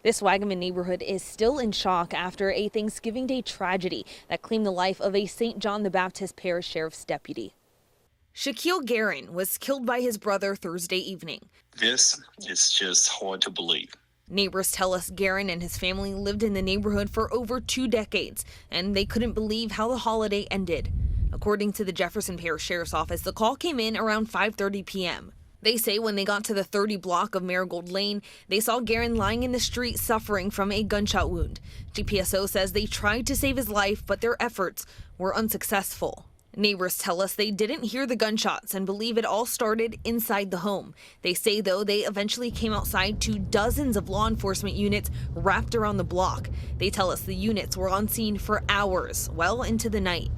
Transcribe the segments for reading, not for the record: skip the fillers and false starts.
This Wagaman neighborhood is still in shock after a Thanksgiving Day tragedy that claimed the life of a St. John the Baptist Parish Sheriff's deputy. Shaquille Guerin was killed by his brother Thursday evening. This is just hard to believe. Neighbors tell us Guerin and his family lived in the neighborhood for over 2 decades, and they couldn't believe how the holiday ended. According to the Jefferson Parish Sheriff's Office, the call came in around 5:30 p.m. They say when they got to the 30 block of Marigold Lane, they saw Guerin lying in the street suffering from a gunshot wound. GPSO says they tried to save his life, but their efforts were unsuccessful. Neighbors tell us they didn't hear the gunshots and believe it all started inside the home. They say, though, they eventually came outside to dozens of law enforcement units wrapped around the block. They tell us the units were on scene for hours, well into the night.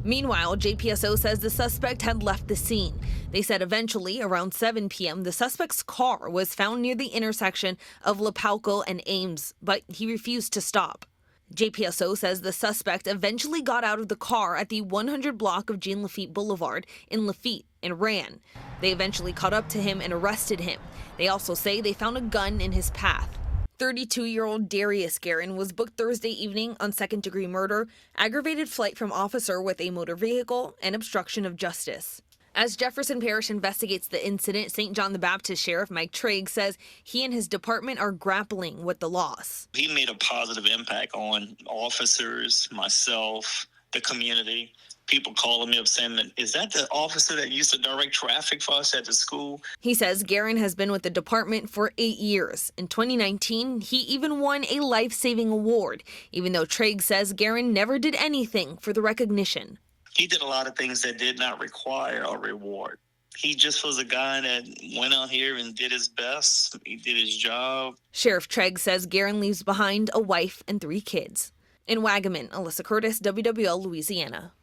Meanwhile, JPSO says the suspect had left the scene. They said eventually, around 7 p.m., the suspect's car was found near the intersection of Lapalco and Ames, but he refused to stop. JPSO says the suspect eventually got out of the car at the 100 block of Jean Lafitte Boulevard in Lafitte and ran. They eventually caught up to him and arrested him. They also say they found a gun in his path. 32-year-old Darius Guerin was booked Thursday evening on second-degree murder, aggravated flight from officer with a motor vehicle, and obstruction of justice. As Jefferson Parish investigates the incident, St. John the Baptist Sheriff Mike Trigg says he and his department are grappling with the loss. He made a positive impact on officers, myself, the community. People calling me up saying, is that the officer that used to direct traffic for us at the school? He says Guerin has been with the department for 8 years. In 2019, he even won a life-saving award, even though Trigg says Guerin never did anything for the recognition. He did a lot of things that did not require a reward. He just was a guy that went out here and did his best. He did his job. Sheriff Trigg says Guerin leaves behind a wife and 3 kids. In Wagaman, Alyssa Curtis, WWL, Louisiana.